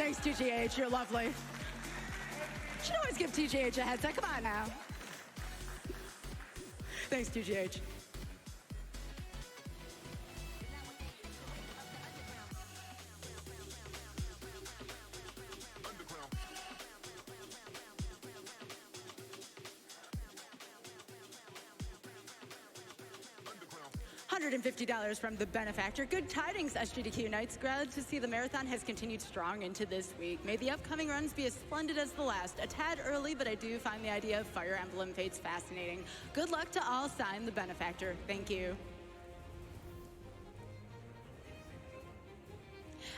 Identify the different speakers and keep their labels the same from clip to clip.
Speaker 1: thanks, TGH. You're lovely. Should always give TGH a headset. Come on now. Thanks, TGH. $150 from the benefactor. Good tidings, SGDQ Knights. Glad to see the marathon has continued strong into this week. May the upcoming runs be as splendid as the last. A tad early, but I do find the idea of Fire Emblem Fates fascinating. Good luck to all. Signed, the benefactor. Thank you.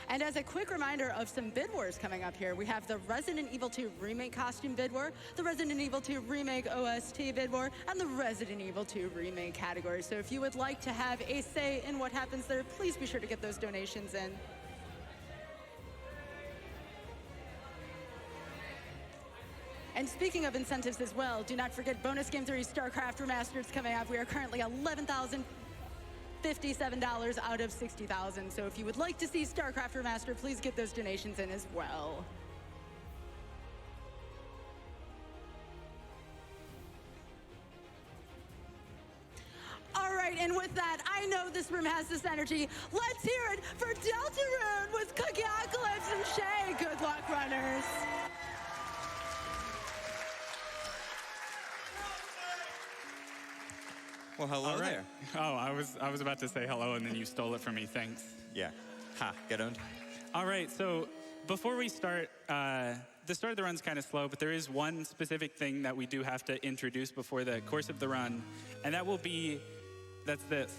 Speaker 1: And as a quick reminder of some bid wars coming up here, we have the Resident Evil 2 Remake costume bid war, the Resident Evil 2 Remake OST bid war, and the Resident Evil 2 Remake category. So if you would like to have a say in what happens there, please be sure to get those donations in. And speaking of incentives as well, do not forget Bonus Game 3 StarCraft Remastered's coming up. We are currently $11,057 out of $60,000. So if you would like to see StarCraft Remastered, please get those donations in as well. All right, and with that, I know this room has this energy. Let's hear it for Deltarune with Cookie Apocalypse and Shay. Good luck, runners.
Speaker 2: Well, hello there.
Speaker 3: Oh, I was about to say hello, and then you stole it from me. Thanks.
Speaker 2: Yeah. Ha, get owned.
Speaker 3: All right, so before we start, the start of the run's kind of slow, but there is one specific thing that we do have to introduce before the course of the run, and that will be, that's this,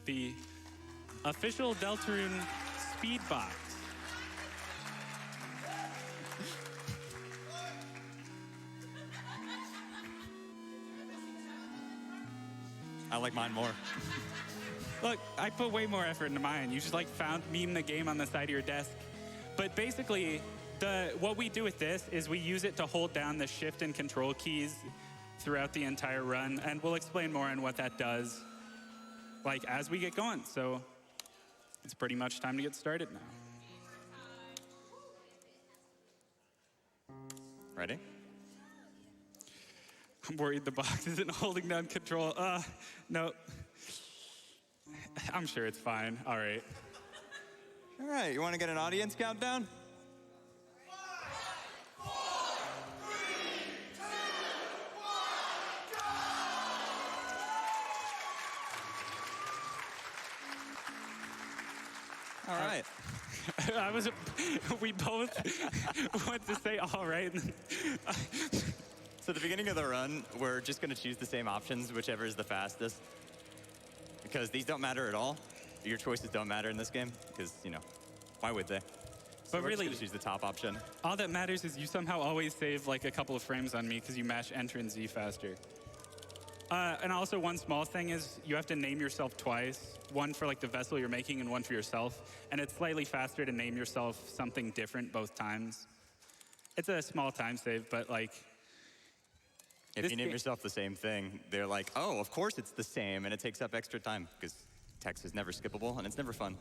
Speaker 3: the official Deltarune speed box.
Speaker 2: I like mine more.
Speaker 3: Look, I put way more effort into mine. You just like found meme the game on the side of your desk. But basically, what we do with this is we use it to hold down the shift and control keys throughout the entire run, and we'll explain more on what that does, like as we get going. So it's pretty much time to get started now.
Speaker 2: Ready?
Speaker 3: I'm worried the box isn't holding down control. No. I'm sure it's fine. All right.
Speaker 2: All right, you want to get an audience countdown?
Speaker 4: 5, 4, 3, 2, 1, go!
Speaker 2: All right.
Speaker 3: We both went to say all right.
Speaker 2: So at the beginning of the run, we're just going to choose the same options, whichever is the fastest. Because these don't matter at all. Your choices don't matter in this game, because, you know, why would they? So
Speaker 3: But
Speaker 2: we're
Speaker 3: really,
Speaker 2: just choose the top option.
Speaker 3: all that matters is you somehow always save like a couple of frames on me because you mash Enter and Z faster. And also one small thing is you have to name yourself twice. One for like the vessel you're making and one for yourself. And it's slightly faster to name yourself something different both times. It's a small time save, but like,
Speaker 2: If you name yourself the same thing, they're like, oh, of course it's the same, and it takes up extra time, because text is never skippable, and it's never fun.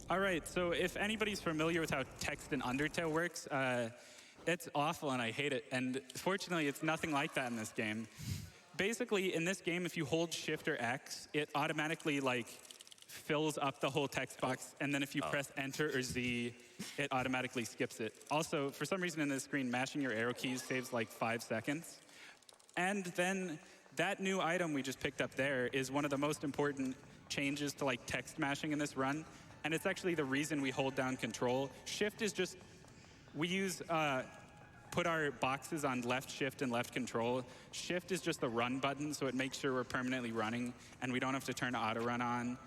Speaker 3: all right, so if anybody's familiar with how text in Undertale works, it's awful and I hate it. And fortunately, it's nothing like that in this game. Basically, in this game, if you hold Shift or X, it automatically like fills up the whole text box, and then if you press Enter or Z, it automatically skips it. Also, for some reason in this screen, mashing your arrow keys saves like 5 seconds. And then that new item we just picked up there is one of the most important changes to like text mashing in this run. And it's actually the reason we hold down control. Shift is just, we use, put our boxes on left shift and left control. Shift is just the run button, so it makes sure we're permanently running and we don't have to turn auto run on.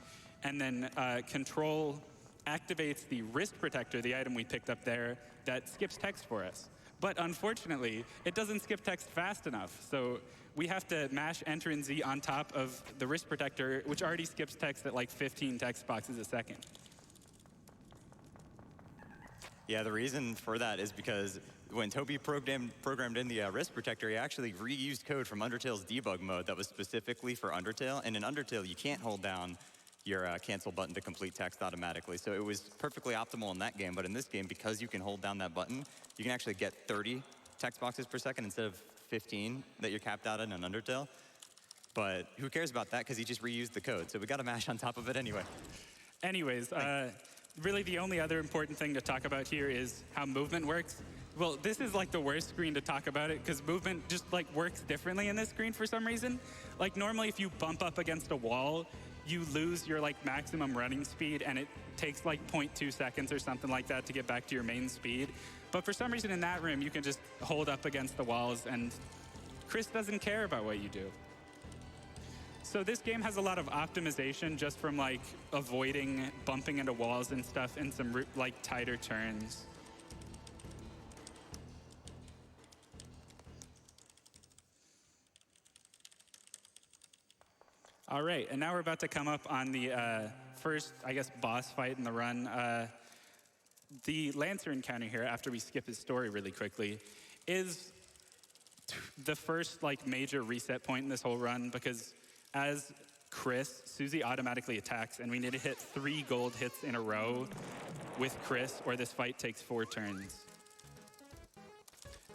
Speaker 3: And then control activates the wrist protector, the item we picked up there, that skips text for us. But unfortunately, it doesn't skip text fast enough. So we have to mash Enter and Z on top of the wrist protector, which already skips text at like 15 text boxes a second.
Speaker 2: Yeah, the reason for that is because when Toby programmed in the wrist protector, he actually reused code from Undertale's debug mode that was specifically for Undertale. And in Undertale, you can't hold down your cancel button to complete text automatically. So it was perfectly optimal in that game, but in this game, because you can hold down that button, you can actually get 30 text boxes per second instead of 15 that you're capped out in Undertale. But who cares about that, because he just reused the code, so we gotta mash on top of it anyway.
Speaker 3: Anyways, really the only other important thing to talk about here is how movement works. Well, this is like the worst screen to talk about it, because movement just like works differently in this screen for some reason. Like normally if you bump up against a wall, you lose your like maximum running speed, and it takes like 0.2 seconds or something like that to get back to your main speed. But for some reason in that room, you can just hold up against the walls, and Chris doesn't care about what you do. So this game has a lot of optimization just from like avoiding bumping into walls and stuff in some like tighter turns. All right, and now we're about to come up on the first, I guess, boss fight in the run. The Lancer encounter here, after we skip his story really quickly, is the first like major reset point in this whole run, because as Chris, Susie automatically attacks, and we need to hit 3 gold hits in a row with Chris, or this fight takes 4 turns.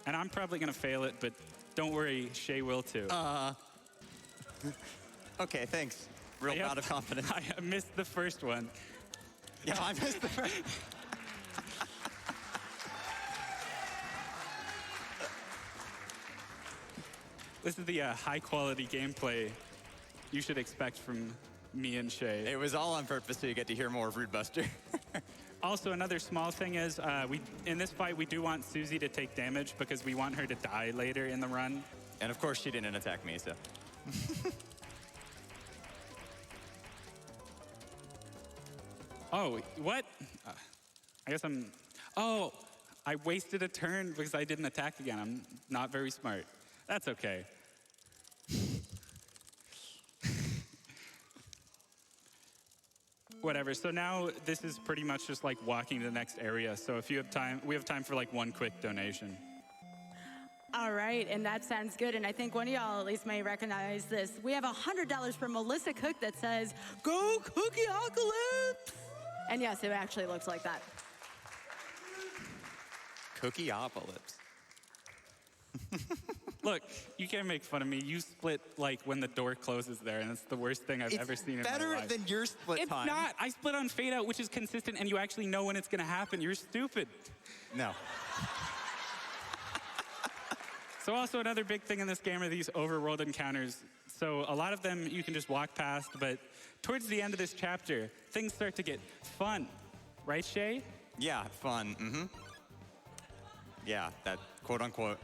Speaker 3: And I'm probably gonna fail it, but don't worry, Shay will too.
Speaker 2: Okay, thanks. Real out of confidence.
Speaker 3: I missed the first one.
Speaker 2: Yeah, I missed the first.
Speaker 3: This is the high-quality gameplay you should expect from me and Shay.
Speaker 2: It was all on purpose, so you get to hear more of Rude Buster.
Speaker 3: Also, another small thing is, in this fight, we do want Susie to take damage because we want her to die later in the run.
Speaker 2: And of course, she didn't attack me, so.
Speaker 3: Oh, what? I guess I'm... Oh, I wasted a turn because I didn't attack again. I'm not very smart. That's okay. Whatever, so now this is pretty much just like walking to the next area. So if you have time, we have time for like one quick donation.
Speaker 1: All right, and that sounds good. And I think one of y'all at least may recognize this. We have $100 from Melissa Cook that says, "Go Cookie-ocalypse!" And yes, it actually looks like that.
Speaker 2: Cookie-ocalypse.
Speaker 3: Look, you can't make fun of me. You split like when the door closes there, and it's the worst thing I've ever seen in my life.
Speaker 2: Better than your split time.
Speaker 3: It's not. I split on fade out, which is consistent, and you actually know when it's gonna happen. You're stupid.
Speaker 2: No.
Speaker 3: So also another big thing in this game are these overworld encounters. So a lot of them you can just walk past, but towards the end of this chapter, things start to get fun. Right, Shay?
Speaker 2: Yeah, fun, mm-hmm. Yeah, that quote unquote.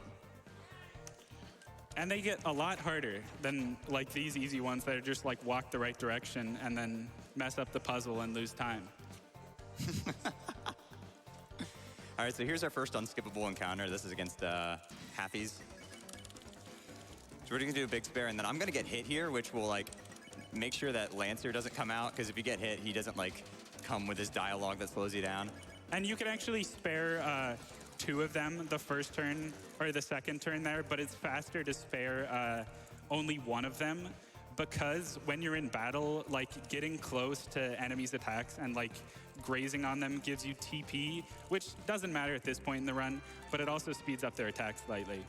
Speaker 3: And they get a lot harder than like these easy ones that are just like walk the right direction and then mess up the puzzle and lose time.
Speaker 2: All right, so here's our first unskippable encounter. This is against Halfies. So we're gonna do a big spare, and then I'm gonna get hit here, which will like make sure that Lancer doesn't come out, because if you get hit, he doesn't like come with his dialogue that slows you down.
Speaker 3: And you can actually spare 2 of them the first turn or the second turn there, but it's faster to spare only 1 of them, because when you're in battle, like getting close to enemies' attacks and like grazing on them gives you TP, which doesn't matter at this point in the run, but it also speeds up their attacks slightly.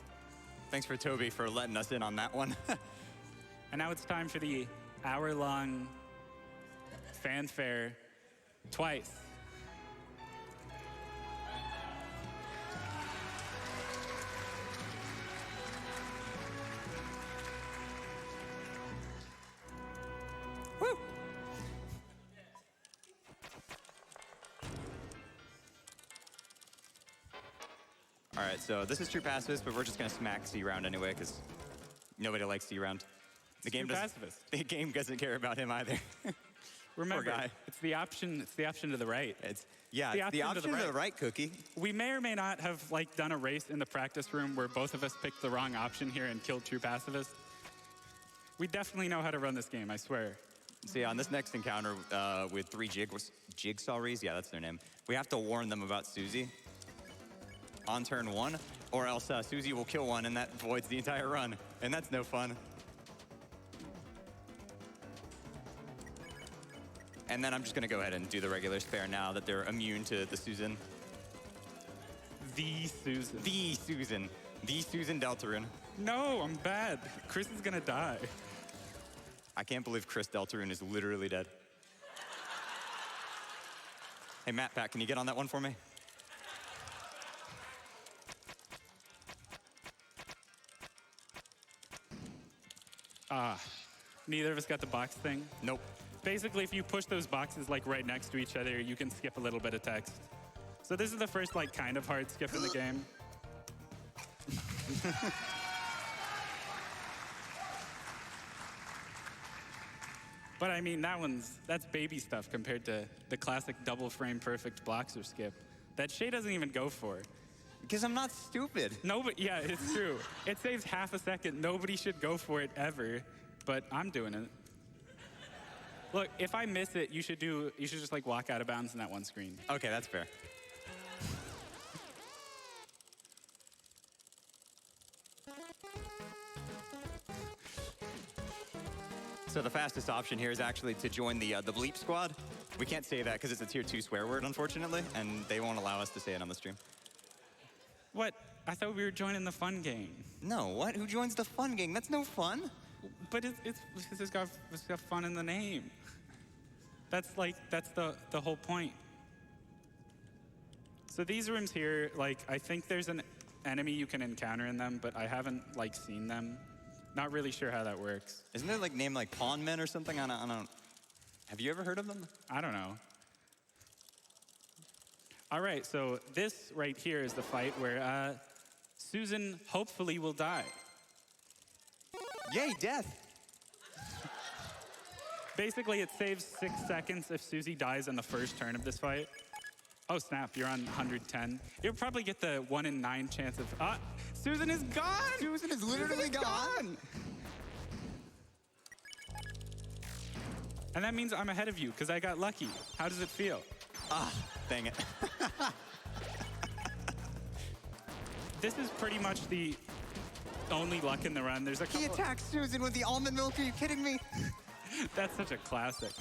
Speaker 2: Thanks for Toby for letting us in on that one.
Speaker 3: And now it's time for the hour-long fanfare twice. Woo!
Speaker 2: All right, so this is true pacifist, but we're just gonna smack C-Round anyway, because nobody likes C-Round. The game doesn't care about him either.
Speaker 3: Remember,
Speaker 2: Poor guy.
Speaker 3: it's the option to the right.
Speaker 2: It's the option to the right, Cookie.
Speaker 3: We may or may not have like done a race in the practice room where both of us picked the wrong option here and killed true pacifist. We definitely know how to run this game, I swear.
Speaker 2: So yeah, on this next encounter with 3 Jigsawries, yeah, that's their name, we have to warn them about Susie on turn 1, or else Susie will kill one and that voids the entire run, and that's no fun. And then I'm just going to go ahead and do the regular spare now that they're immune to the Susan.
Speaker 3: The Susan.
Speaker 2: The Susan. The Susan Deltarune.
Speaker 3: No, I'm bad. Chris is gonna die.
Speaker 2: I can't believe Chris Deltarune is literally dead. Hey, Matt, Pat, can you get on that one for me?
Speaker 3: Neither of us got the box thing.
Speaker 2: Nope.
Speaker 3: Basically, if you push those boxes like right next to each other, you can skip a little bit of text. So this is the first like kind of hard skip in the game. But I mean, that's baby stuff compared to the classic double frame perfect boxer skip that Shay doesn't even go for.
Speaker 2: Because I'm not stupid.
Speaker 3: Nobody, yeah, it's true. It saves half a second. Nobody should go for it ever, but I'm doing it. Look, if I miss it, you should just like walk out of bounds in that one screen.
Speaker 2: Okay, that's fair. So the fastest option here is actually to join the bleep squad. We can't say that because it's a tier 2 swear word, unfortunately, and they won't allow us to say it on the stream.
Speaker 3: What? I thought we were joining the fun game.
Speaker 2: No, what? Who joins the fun game? That's no fun.
Speaker 3: But it's got fun in the name. That's the whole point. So these rooms here, like, I think there's an enemy you can encounter in them, but I haven't like seen them. Not really sure how that works.
Speaker 2: Isn't there like named like Pawn Men or something? I don't. Have you ever heard of them?
Speaker 3: I don't know. All right, so this right here is the fight where Susan hopefully will die.
Speaker 2: Yay, death!
Speaker 3: Basically, it saves 6 seconds if Susie dies in the first turn of this fight. Oh snap, you're on 110. You'll probably get the 1 in 9 chance of, Susan is gone!
Speaker 2: Susan is literally gone!
Speaker 3: And that means I'm ahead of you, because I got lucky. How does it feel?
Speaker 2: Dang it.
Speaker 3: This is pretty much the only luck in the run. There's a couple.
Speaker 2: He attacked Susan with the almond milk, are you kidding me?
Speaker 3: That's such a classic.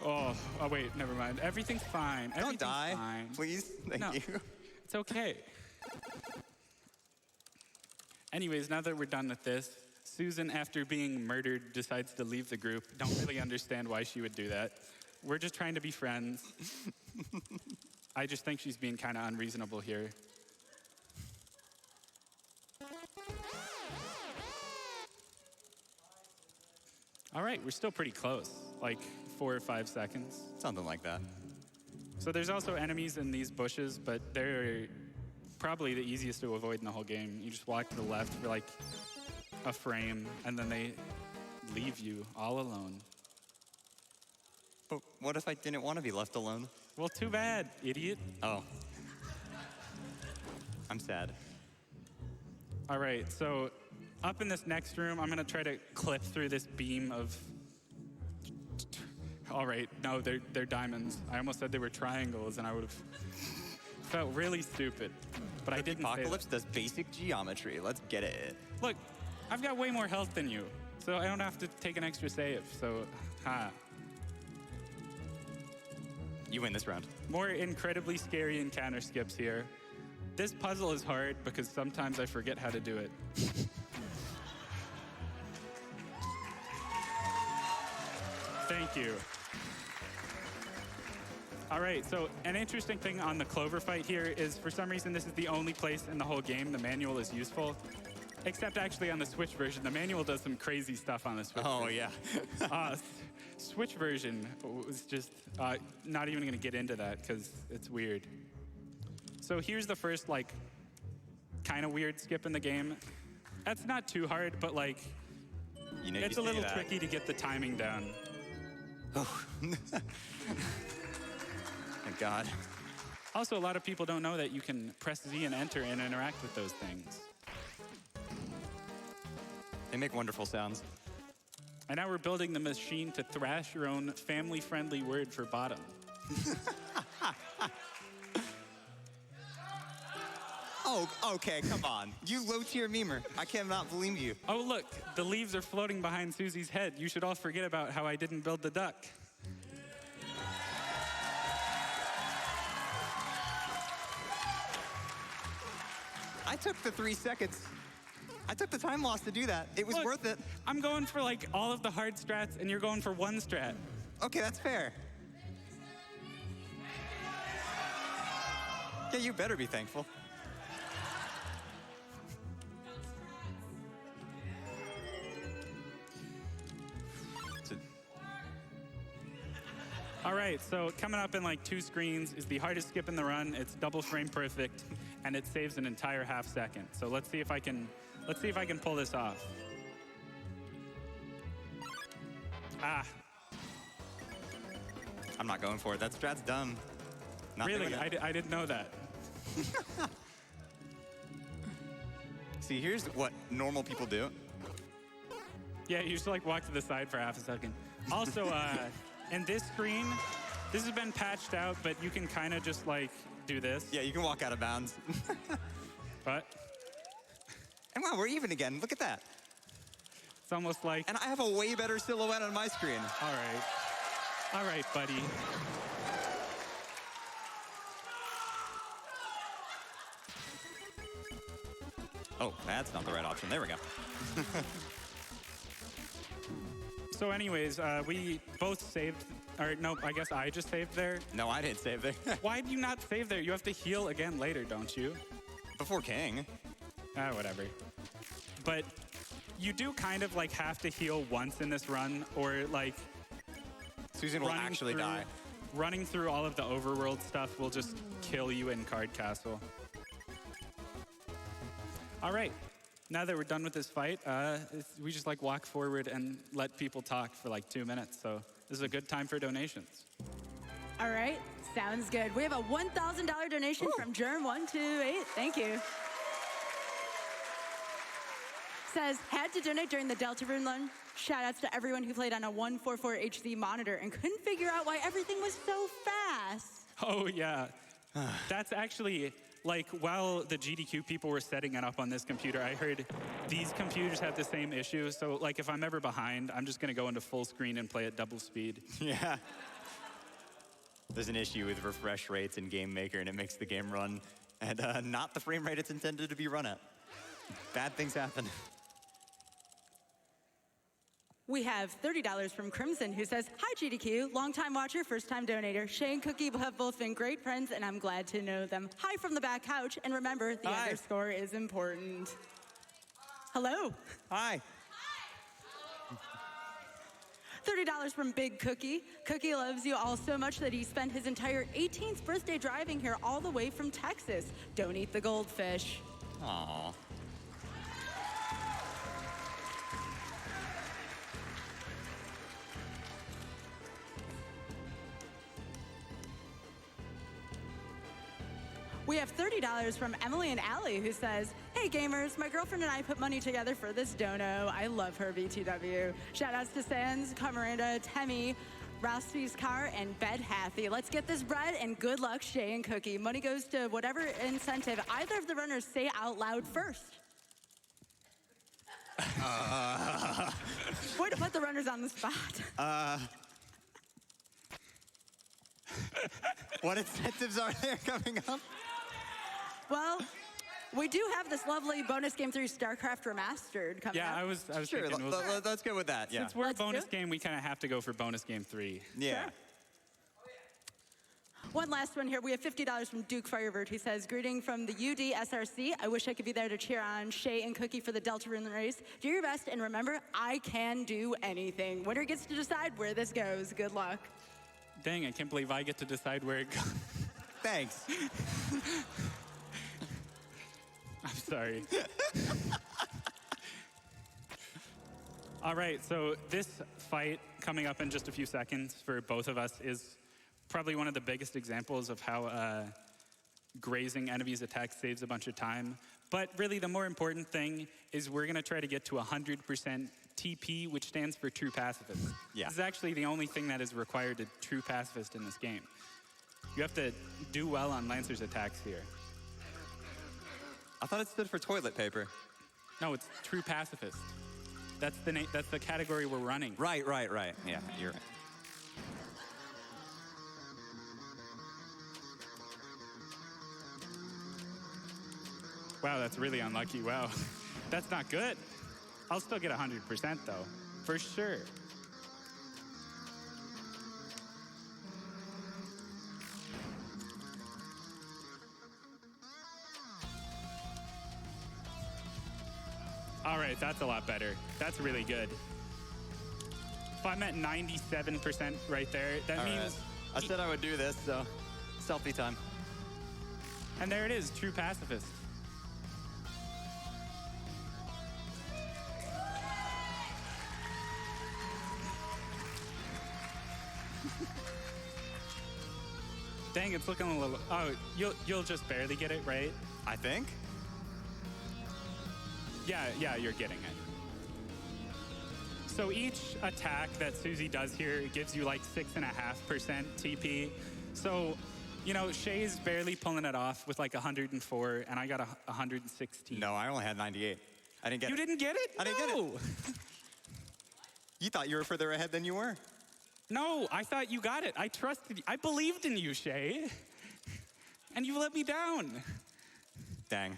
Speaker 3: Oh, wait, never mind. Everything's fine.
Speaker 2: Don't
Speaker 3: Everything's
Speaker 2: die,
Speaker 3: fine.
Speaker 2: please. Thank you.
Speaker 3: It's okay. Anyways, now that we're done with this, Susan, after being murdered, decides to leave the group. Don't really understand why she would do that. We're just trying to be friends. I just think she's being kind of unreasonable here. All right, we're still pretty close, like 4 or 5 seconds.
Speaker 2: Something like that.
Speaker 3: So there's also enemies in these bushes, but they're probably the easiest to avoid in the whole game. You just walk to the left for like a frame, and then they leave you all alone.
Speaker 2: But what if I didn't want to be left alone?
Speaker 3: Well, too bad, idiot.
Speaker 2: Oh. I'm sad.
Speaker 3: All right, so up in this next room, I'm gonna try to clip through this beam of... All right, no, they're diamonds. I almost said they were triangles, and I would have felt really stupid, but I didn't say
Speaker 2: Apocalypse
Speaker 3: that.
Speaker 2: does basic geometry. Let's get it.
Speaker 3: Look, I've got way more health than you, so I don't have to take an extra save, so,
Speaker 2: You win this round.
Speaker 3: More incredibly scary encounter skips here. This puzzle is hard because sometimes I forget how to do it. Thank you. All right, so an interesting thing on the Clover fight here is for some reason this is the only place in the whole game the manual is useful. Except actually on the Switch version. The manual does some crazy stuff on the Switch version.
Speaker 2: Yeah.
Speaker 3: Switch version was just, not even gonna get into that because it's weird. So here's the first like, kind of weird skip in the game. That's not too hard, but like,
Speaker 2: You know,
Speaker 3: it's a little tricky to get the timing down.
Speaker 2: Oh. Thank God.
Speaker 3: Also, a lot of people don't know that you can press Z and enter and interact with those things.
Speaker 2: They make wonderful sounds.
Speaker 3: And now we're building the machine to thrash your own family-friendly word for bottom.
Speaker 2: Oh, okay, come on. You low-tier memer. I cannot believe you.
Speaker 3: Oh, look, the leaves are floating behind Susie's head. You should all forget about how I didn't build the duck.
Speaker 2: I took the 3 seconds. I took the time loss to do that. It was
Speaker 3: Look,
Speaker 2: worth it.
Speaker 3: I'm going for like all of the hard strats, and you're going for one strat.
Speaker 2: Okay, that's fair. Yeah, you better be thankful.
Speaker 3: All right, so coming up in like 2 screens is the hardest skip in the run. It's double frame perfect, and it saves an entire half second. So let's see if I can pull this off. Ah,
Speaker 2: I'm not going for it. That strat's dumb. Not
Speaker 3: really?
Speaker 2: doing it.
Speaker 3: I didn't know that.
Speaker 2: See, here's what normal people do.
Speaker 3: Yeah, you just like walk to the side for half a second. Also, in this screen, this has been patched out, but you can kind of just like do this.
Speaker 2: Yeah, you can walk out of bounds.
Speaker 3: But
Speaker 2: And wow, we're even again. Look at that.
Speaker 3: it's almost like,
Speaker 2: And I have a way better silhouette on my screen.
Speaker 3: all right, buddy.
Speaker 2: Oh, that's not the right option. There we go.
Speaker 3: So anyways, we both saved, or no, I guess I just saved there.
Speaker 2: No, I didn't save there.
Speaker 3: Why do you not save there? You have to heal again later, don't you?
Speaker 2: Before King.
Speaker 3: Whatever. But you do kind of like have to heal once in this run, or like
Speaker 2: Susan will
Speaker 3: running
Speaker 2: actually
Speaker 3: through-
Speaker 2: die.
Speaker 3: Running through all of the overworld stuff will just kill you in Card Castle. All right. Now that we're done with this fight, we just like walk forward and let people talk for like 2 minutes. So this is a good time for donations.
Speaker 1: All right, sounds good. We have a $1,000 donation from Germ128. Thank you. Says, had to donate during the Deltarune run. Shoutouts to everyone who played on a 144 HD monitor and couldn't figure out why everything was so fast.
Speaker 3: Oh, yeah. That's actually, like, while the GDQ people were setting it up on this computer, I heard these computers have the same issue. So, like, if I'm ever behind, I'm just going to go into full screen and play at double speed.
Speaker 2: Yeah. There's an issue with refresh rates in Game Maker, and it makes the game run at not the frame rate it's intended to be run at. Bad things happen.
Speaker 1: We have $30 from Crimson, who says, hi, GDQ, longtime watcher, first-time donator. Shay and Cookie have both been great friends, and I'm glad to know them. Hi from the back couch, and remember, the
Speaker 2: Hi.
Speaker 1: underscore is important. Hello.
Speaker 2: Hi.
Speaker 1: $30 from Big Cookie. Cookie loves you all so much that he spent his entire 18th birthday driving here all the way from Texas. Don't eat the goldfish.
Speaker 2: Aww.
Speaker 1: We have $30 from Emily and Allie, who says, hey gamers, my girlfriend and I put money together for this dono. I love her, BTW. Shoutouts to Sans, Camaranda, Temmie, Rosty's Car, and Bed Hathy. Let's get this bread, and good luck, Shay and Cookie. Money goes to whatever incentive either of the runners say out loud first. Way to put the runners on the spot.
Speaker 2: What incentives are there coming up?
Speaker 1: Well, we do have this lovely bonus game through StarCraft Remastered coming
Speaker 3: Yeah,
Speaker 1: up.
Speaker 3: I was
Speaker 2: Sure,
Speaker 3: thinking,
Speaker 2: let's go with that, yeah.
Speaker 3: since we're a
Speaker 1: Let's do
Speaker 3: bonus
Speaker 1: it.
Speaker 3: game, we kind of have to go for bonus game 3.
Speaker 2: Yeah.
Speaker 1: Sure. One last one here. We have $50 from Duke Firebird, who says, greeting from the UD SRC. I wish I could be there to cheer on Shay and Cookie for the Deltarune race. Do your best, and remember, I can do anything. Winner gets to decide where this goes. Good luck.
Speaker 3: Dang, I can't believe I get to decide where it goes.
Speaker 2: Thanks.
Speaker 3: I'm sorry. All right, so this fight coming up in just a few seconds for both of us is probably one of the biggest examples of how grazing enemies' attack saves a bunch of time. But really, the more important thing is we're going to try to get to 100% TP, which stands for True Pacifist.
Speaker 2: Yeah.
Speaker 3: This is actually the only thing that is required to True Pacifist in this game. You have to do well on Lancer's attacks here.
Speaker 2: I thought it stood for toilet paper.
Speaker 3: No, it's True Pacifist. That's the category we're running.
Speaker 2: Right. Yeah, you're right.
Speaker 3: Wow, that's really unlucky. Wow. That's not good. I'll still get 100% though, for sure. All right, that's a lot better. That's really good. If I'm at 97% right there, that
Speaker 2: All
Speaker 3: means...
Speaker 2: right. I said I would do this, so selfie time.
Speaker 3: And there it is, true pacifist. Dang, it's looking a little... Oh, you'll just barely get it, right?
Speaker 2: I think.
Speaker 3: Yeah, you're getting it. So each attack that Susie does here gives you like 6.5% TP. So, you know, Shay's barely pulling it off with like 104, and I got 116.
Speaker 2: No, I only had 98. I didn't get
Speaker 3: You
Speaker 2: it.
Speaker 3: didn't get it?
Speaker 2: I didn't get it.
Speaker 3: No.
Speaker 2: You thought you were further ahead than you were.
Speaker 3: No, I thought you got it. I trusted you. I believed in you, Shay. And you let me down.
Speaker 2: Dang.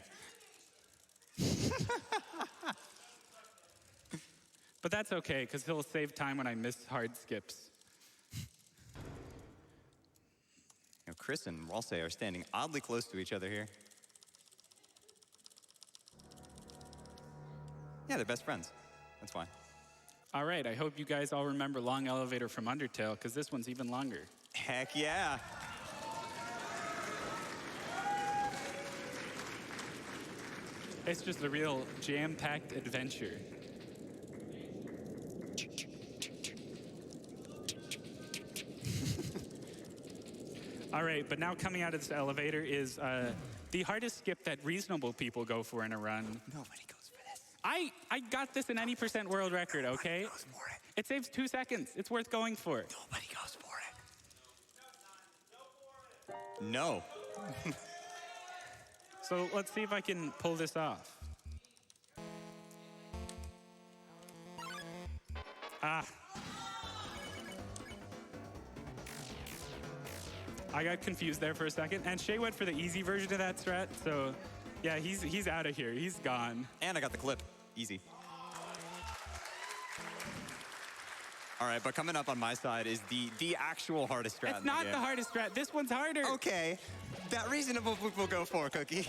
Speaker 3: But that's okay, because he'll save time when I miss hard skips.
Speaker 2: You know, Chris and Ralsei are standing oddly close to each other here. Yeah, they're best friends. That's why.
Speaker 3: All right, I hope you guys all remember Long Elevator from Undertale, because this one's even longer.
Speaker 2: Heck yeah.
Speaker 3: It's just a real jam-packed adventure. All right, but now coming out of this elevator is the hardest skip that reasonable people go for in a run.
Speaker 2: Nobody goes for this.
Speaker 3: I got this in any % world record, okay?
Speaker 2: Nobody goes for it.
Speaker 3: It saves 2 seconds. It's worth going for.
Speaker 2: Nobody goes for it. No.
Speaker 3: So let's see if I can pull this off. Ah. I got confused there for a second, and Shay went for the easy version of that strat, so yeah, he's out of here. He's gone.
Speaker 2: And I got the clip. Easy. All right, but coming up on my side is the actual hardest strat.
Speaker 3: It's not the hardest strat. This one's harder.
Speaker 2: Okay, that reasonable people go for, Cookie.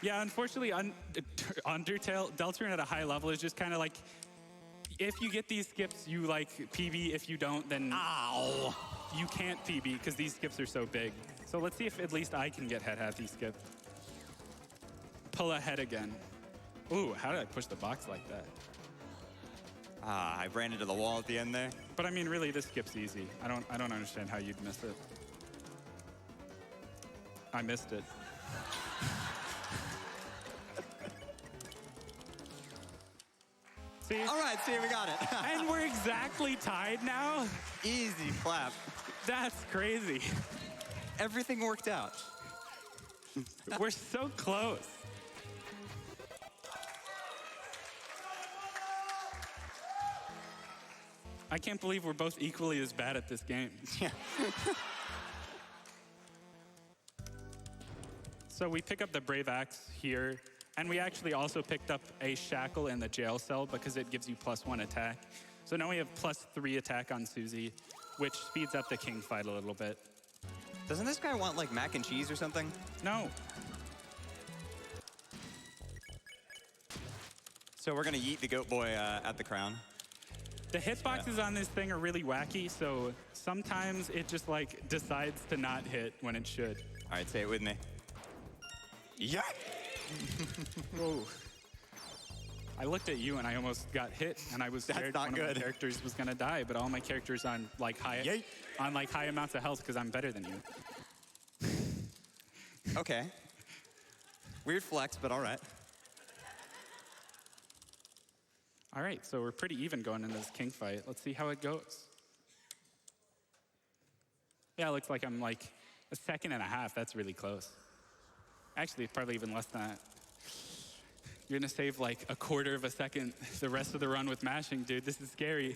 Speaker 3: Yeah, unfortunately, Undertale, Deltarune at a high level is just kind of like, if you get these skips, you like PB. If you don't, then
Speaker 2: Ow.
Speaker 3: You can't PB because these skips are so big. So let's see if at least I can get head happy skip. Pull ahead again. Ooh, how did I push the box like that?
Speaker 2: I ran into the wall at the end there.
Speaker 3: But I mean, really, this skip's easy. I don't understand how you'd miss it. I missed it. See?
Speaker 2: All right, see, we got it.
Speaker 3: And we're exactly tied now?
Speaker 2: Easy clap.
Speaker 3: That's crazy.
Speaker 2: Everything worked out.
Speaker 3: We're so close. I can't believe we're both equally as bad at this game.
Speaker 2: Yeah.
Speaker 3: So we pick up the Brave Axe here, and we actually also picked up a Shackle in the jail cell because it gives you +1 attack. So now we have +3 attack on Susie, which speeds up the king fight a little bit.
Speaker 2: Doesn't this guy want like mac and cheese or something?
Speaker 3: No.
Speaker 2: So we're gonna yeet the goat boy at the crown.
Speaker 3: The hitboxes on this thing are really wacky, so sometimes it just like decides to not hit when it should.
Speaker 2: All right, say it with me. Yeah.
Speaker 3: Whoa. I looked at you and I almost got hit, and I was scared
Speaker 2: not
Speaker 3: one of
Speaker 2: good.
Speaker 3: my characters was gonna die, but all my characters on like high amounts of health because I'm better than you.
Speaker 2: Okay. Weird flex, but all right.
Speaker 3: All right, so we're pretty even going into this king fight. Let's see how it goes. Yeah, it looks like I'm like 1.5 seconds. That's really close. Actually, it's probably even less than that. You're gonna save like 1/4 second the rest of the run with mashing, dude. This is scary.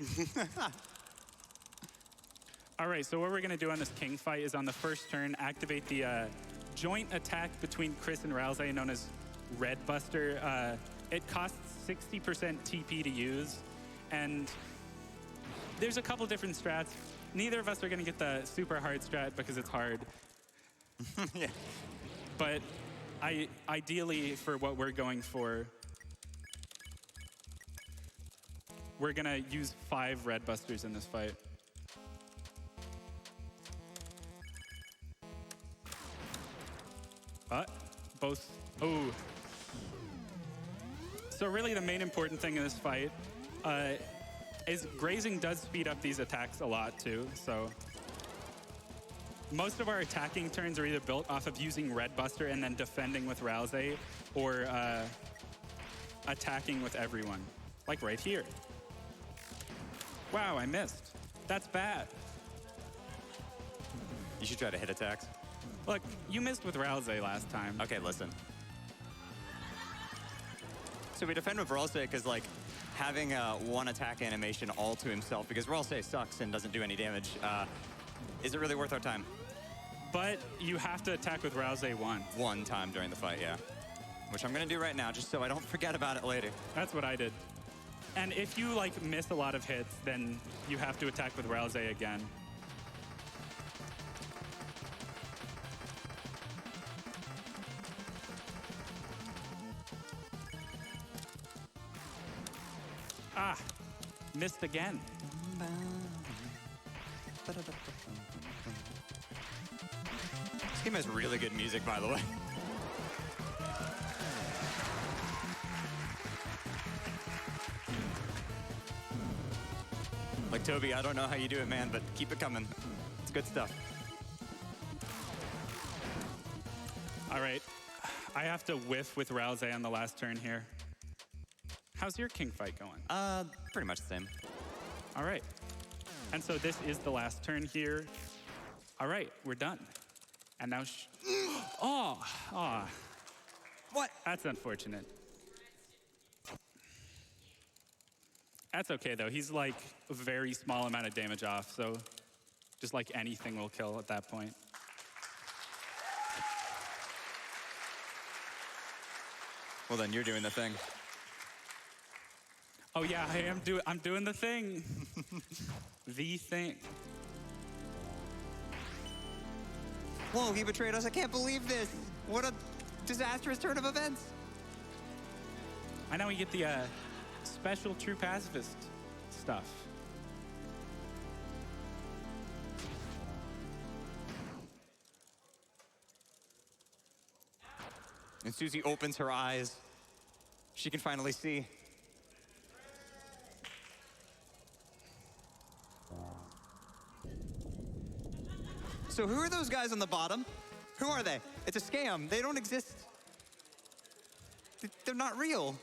Speaker 3: All right, so what we're gonna do on this king fight is on the first turn, activate the joint attack between Chris and Rousey, known as Red Buster. It costs 60% TP to use, and there's a couple different strats. Neither of us are gonna get the super hard strat because it's hard.
Speaker 2: Yeah.
Speaker 3: But ideally, for what we're going for, we're gonna use 5 Red Busters in this fight. Both, oh. So really the main important thing in this fight is grazing does speed up these attacks a lot too, so. Most of our attacking turns are either built off of using Red Buster and then defending with Rousey, or attacking with everyone, like right here. Wow, I missed. That's bad.
Speaker 2: You should try to hit attacks.
Speaker 3: Look, you missed with Rousey last time.
Speaker 2: Okay, listen. So we defend with Rousey because, like, having one attack animation all to himself, because Rousey sucks and doesn't do any damage, is it really worth our time?
Speaker 3: But you have to attack with Rousey once.
Speaker 2: One time during the fight, yeah. Which I'm gonna do right now, just so I don't forget about it later.
Speaker 3: That's what I did. And if you, like, miss a lot of hits, then you have to attack with Rousey again. Ah, missed again.
Speaker 2: This game has really good music, by the way. Like, Toby, I don't know how you do it, man, but keep it coming. It's good stuff.
Speaker 3: All right, I have to whiff with Rousey on the last turn here. How's your king fight going?
Speaker 2: Pretty much the same.
Speaker 3: All right. And so this is the last turn here. All right, we're done. And now, oh.
Speaker 2: What?
Speaker 3: That's unfortunate. That's okay though. He's like a very small amount of damage off, so just like anything will kill at that point.
Speaker 2: Well, then you're doing the thing.
Speaker 3: Oh yeah, I'm doing the thing. The thing.
Speaker 2: Whoa, he betrayed us. I can't believe this. What a disastrous turn of events.
Speaker 3: I know we get the special true pacifist stuff.
Speaker 2: And Susie opens her eyes. She can finally see. So who are those guys on the bottom? Who are they? It's a scam. They don't exist. They're not real.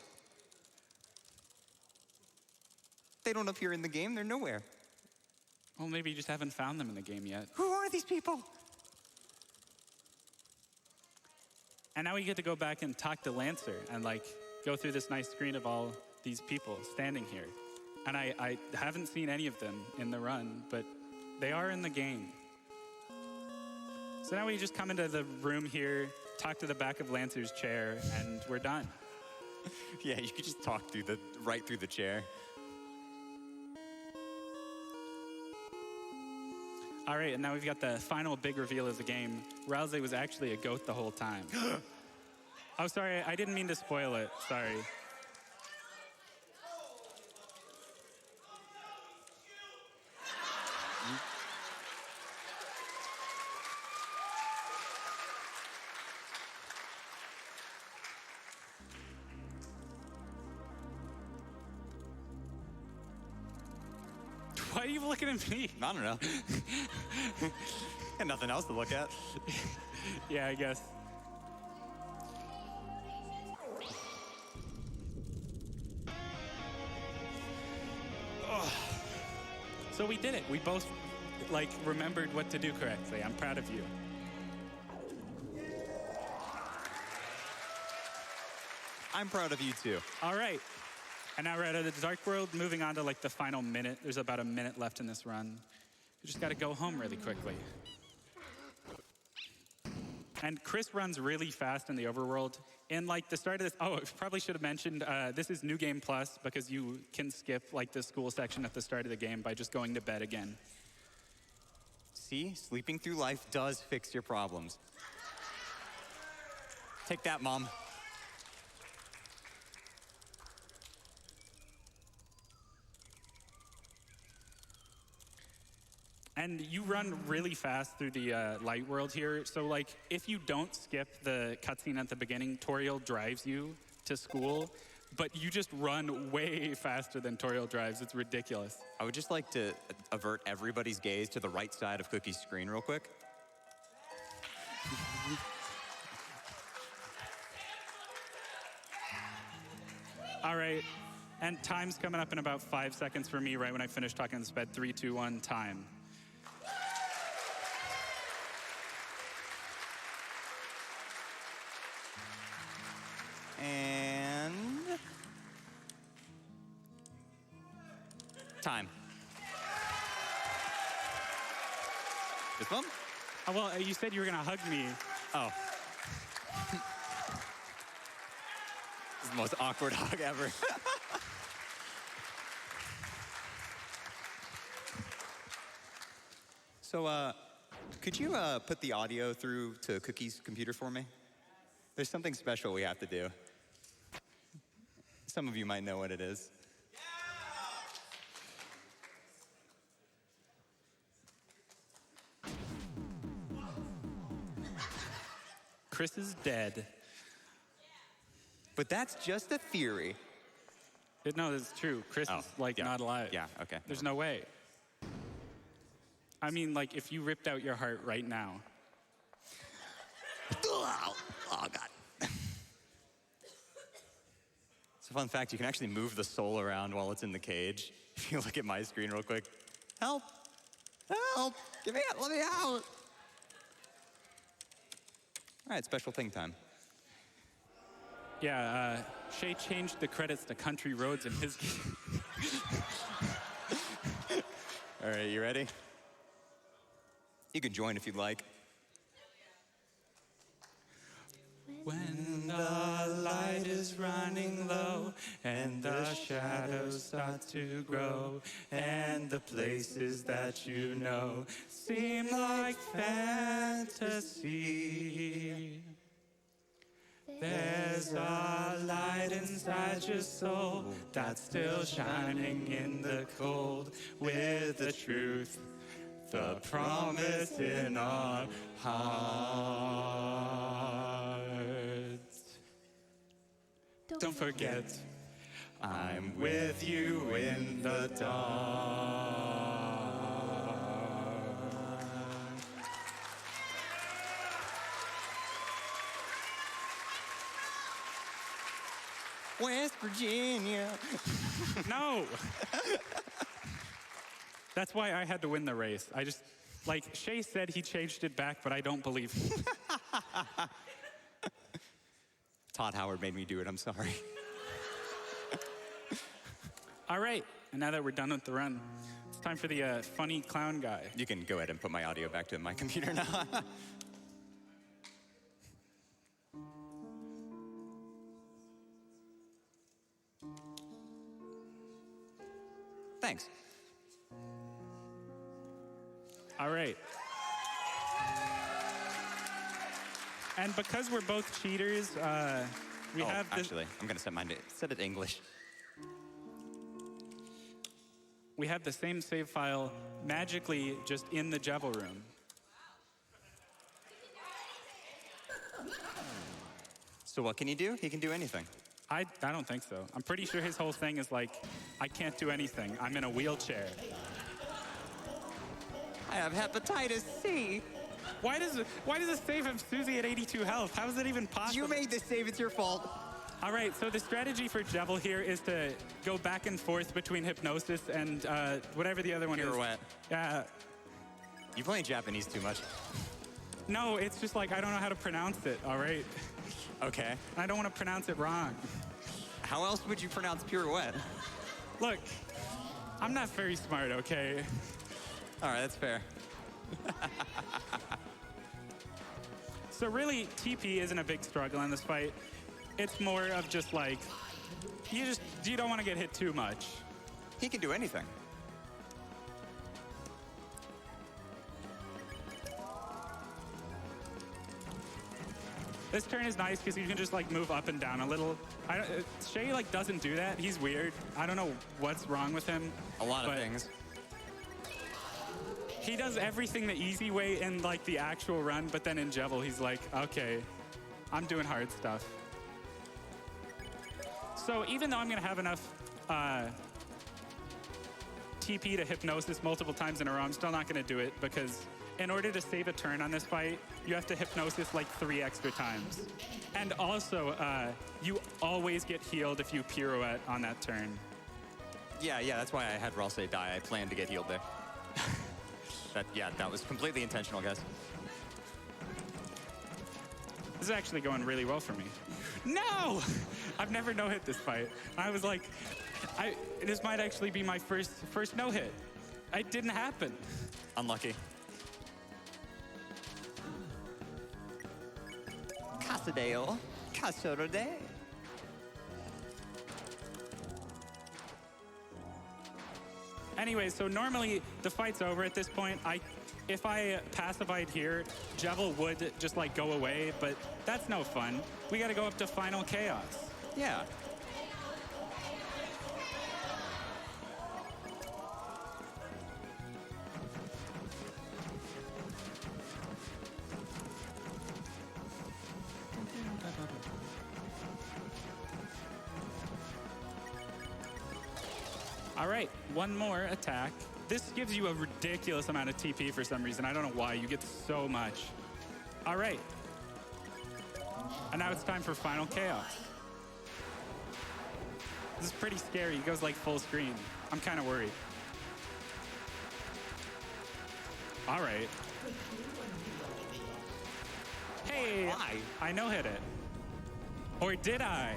Speaker 2: They don't appear in the game. They're nowhere.
Speaker 3: Well, maybe you just haven't found them in the game yet.
Speaker 2: Who are these people?
Speaker 3: And now we get to go back and talk to Lancer and like go through this nice screen of all these people standing here. And I haven't seen any of them in the run, but they are in the game. So now we just come into the room here, talk to the back of Lancer's chair, and we're done.
Speaker 2: Yeah, you could just talk right through the chair.
Speaker 3: All right, and now we've got the final big reveal of the game. Rousey was actually a goat the whole time. Oh, sorry, I didn't mean to spoil it. Sorry. Why are you looking at me?
Speaker 2: I don't know. Got nothing else to look at.
Speaker 3: Yeah, I guess. Oh. So we did it. We both, like, remembered what to do correctly. I'm proud of you.
Speaker 2: I'm proud of you too.
Speaker 3: All right. And now we're out of the Dark World, moving on to like the final minute. There's about a minute left in this run. You just gotta go home really quickly. And Chris runs really fast in the overworld. In like the start of this, oh, I probably should have mentioned, this is New Game Plus because you can skip like the school section at the start of the game by just going to bed again.
Speaker 2: See, sleeping through life does fix your problems. Take that, Mom.
Speaker 3: And you run really fast through the light world here. So like, if you don't skip the cutscene at the beginning, Toriel drives you to school, but you just run way faster than Toriel drives. It's ridiculous.
Speaker 2: I would just like to avert everybody's gaze to the right side of Cookie's screen real quick.
Speaker 3: All right, and time's coming up in about 5 seconds for me right when I finish talking in sped. 3, 2, 1, time.
Speaker 2: And time. This one?
Speaker 3: Oh, well, you said you were gonna hug me.
Speaker 2: Oh. This is the most awkward hug ever. So, could you put the audio through to Cookie's computer for me? There's something special we have to do. Some of you might know what it is.
Speaker 3: Chris is dead.
Speaker 2: But that's just a theory.
Speaker 3: No, it's true. Chris is like
Speaker 2: yeah.
Speaker 3: not alive.
Speaker 2: Yeah, okay.
Speaker 3: There's no way. I mean, like, if you ripped out your heart right now.
Speaker 2: Oh, God. It's a fun fact, you can actually move the soul around while it's in the cage. If you look at my screen real quick. Help! Help! Get me out! Let me out! All right, special thing time.
Speaker 3: Yeah, Shay changed the credits to country roads in his game.
Speaker 2: All right, you ready? You can join if you'd like.
Speaker 3: When the light is running low and the shadows start to grow and the places that you know seem like fantasy, there's a light inside your soul that's still shining in the cold with the truth, the promise in our hearts. Don't forget, I'm with you in the dark.
Speaker 2: West Virginia.
Speaker 3: No! That's why I had to win the race. I just, like, Shay said he changed it back, but I don't believe him.
Speaker 2: Todd Howard made me do it, I'm sorry.
Speaker 3: All right, and now that we're done with the run, it's time for the funny clown guy.
Speaker 2: You can go ahead and put my audio back to my computer now. Thanks.
Speaker 3: All right. And because we're both cheaters, we have this.
Speaker 2: Actually, I'm gonna set mine to set it to English.
Speaker 3: We have the same save file magically just in the Jevil room.
Speaker 2: So what can he do? He can do anything.
Speaker 3: I don't think so. I'm pretty sure his whole thing is like, I can't do anything. I'm in a wheelchair.
Speaker 2: I have hepatitis C.
Speaker 3: Why does a save have Susie at 82 health? How is it even possible?
Speaker 2: You made this save, it's your fault.
Speaker 3: All right, so the strategy for Jevil here is to go back and forth between hypnosis and whatever the other one
Speaker 2: Pirouette.
Speaker 3: is.
Speaker 2: You playing Japanese too much.
Speaker 3: No, it's just like I don't know how to pronounce it, all right?
Speaker 2: Okay.
Speaker 3: I don't want to pronounce it wrong.
Speaker 2: How else would you pronounce pirouette?
Speaker 3: Look, I'm not very smart, okay?
Speaker 2: All right, that's fair.
Speaker 3: So really, TP isn't a big struggle in this fight. It's more of just like, you don't want to get hit too much.
Speaker 2: He can do anything.
Speaker 3: This turn is nice because you can just like move up and down a little. Shay like doesn't do that. He's weird. I don't know what's wrong with him.
Speaker 2: A lot of
Speaker 3: but
Speaker 2: things.
Speaker 3: He does everything the easy way in like the actual run, but then in Jevil he's like, okay, I'm doing hard stuff. So even though I'm gonna have enough TP to hypnosis multiple times in a row, I'm still not gonna do it because in order to save a turn on this fight, you have to hypnosis like 3 extra times. And also, you always get healed if you pirouette on that turn.
Speaker 2: Yeah, that's why I had Ralsei die. I planned to get healed there. That was completely intentional, guys.
Speaker 3: This is actually going really well for me. No! I've never no-hit this fight. I was like, this might actually be my first no-hit. It didn't happen.
Speaker 2: Unlucky. Casadeo. Casorode.
Speaker 3: Anyway, so normally the fight's over at this point. If I pacified here, Jevil would just like go away, but that's no fun. We gotta go up to Final Chaos.
Speaker 2: Yeah.
Speaker 3: All right, one more attack. This gives you a ridiculous amount of TP for some reason. I don't know why, you get so much. All right. And now it's time for Final Chaos. This is pretty scary. He goes like full screen. I'm kind of worried. All right. Hey,
Speaker 2: Why?
Speaker 3: I no-hit it. Or did I?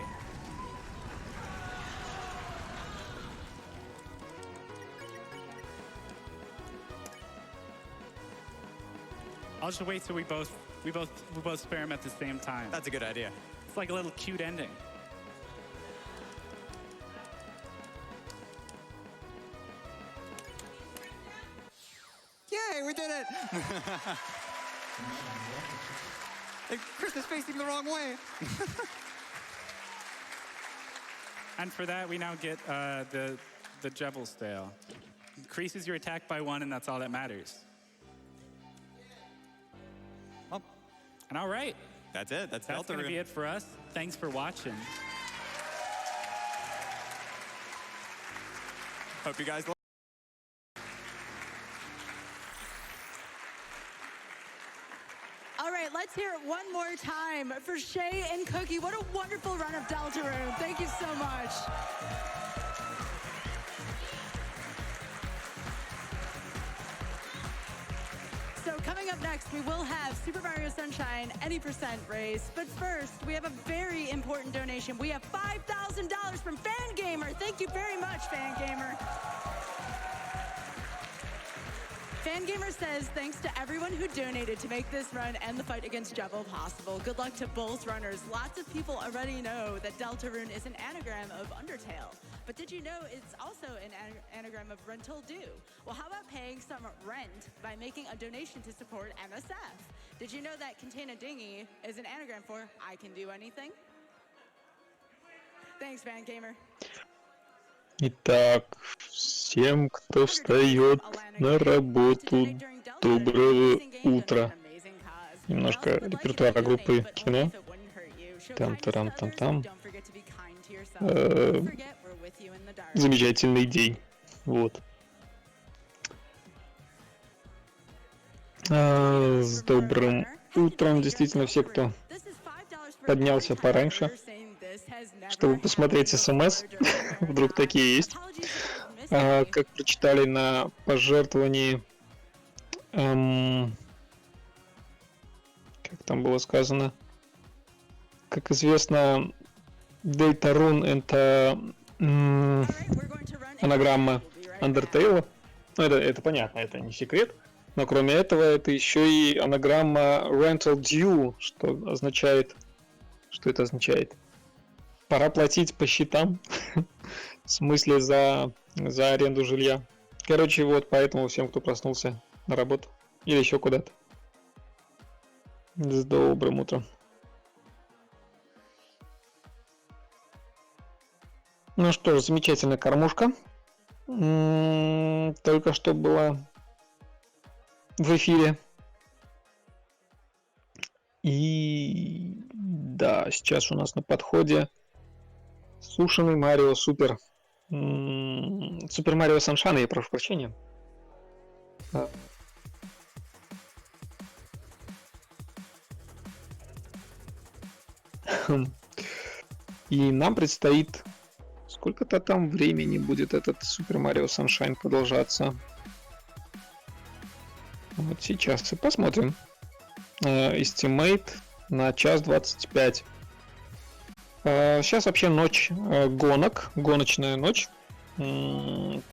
Speaker 3: I'll just wait till we both spare him at the same time.
Speaker 2: That's a good idea.
Speaker 3: It's like a little cute ending.
Speaker 2: Yay, we did it! Hey, Chris is facing the wrong way.
Speaker 3: And for that, we now get the Jevil Stale. Increases your attack by 1, and that's all that matters.
Speaker 2: Well,
Speaker 3: And all right.
Speaker 2: that's it. That's
Speaker 3: That's going to
Speaker 2: Deltarune.
Speaker 3: be it for us. Thanks for watching.
Speaker 2: Hope you guys
Speaker 1: All right, let's hear it one more time for Shay and Cookie. What a wonderful run of Deltarune. Thank you so much. So coming up next, we will have Super Mario Sunshine Any Percent race. But first, we have a very important donation. We have $5,000 from Fangamer. Thank you very much, Fangamer. Fangamer says, thanks to everyone who donated to make this run and the fight against Jevil possible. Good luck to both runners. Lots of people already know that Deltarune is an anagram of Undertale. But did you know it's also an anagram of rental due? Well, how about paying some rent by making a donation to support MSF? Did you know that Contain a Dinghy is an anagram for I can do anything? Thanks, Fangamer.
Speaker 5: Итак, всем, кто встает на работу, доброго утра. Немножко репертуара группы кино. Там-тарам-там-там. Замечательный день. Вот. С добрым утром, действительно, все, кто поднялся пораньше, чтобы посмотреть СМС, вдруг такие есть. Как прочитали на пожертвовании, как там было сказано, как известно, Deltarune — это анаграмма Undertale, Ну, это понятно, это не секрет. Но кроме этого, это еще и анаграмма rental due, что означает... Что это означает? Пора платить по счетам. В смысле за аренду жилья. Короче, вот поэтому всем, кто проснулся на работу или еще куда-то. С добрым утром. Ну что ж, замечательная кормушка. Только что была в эфире. И да, сейчас у нас на подходе сушеный Марио Супер. Супер Марио Саншайн, я прошу прощения. И нам предстоит... Сколько-то там времени будет этот Супер Марио Саншайн продолжаться. Вот сейчас и посмотрим. Estimate на 1:25. Сейчас вообще ночь гонок, гоночная ночь.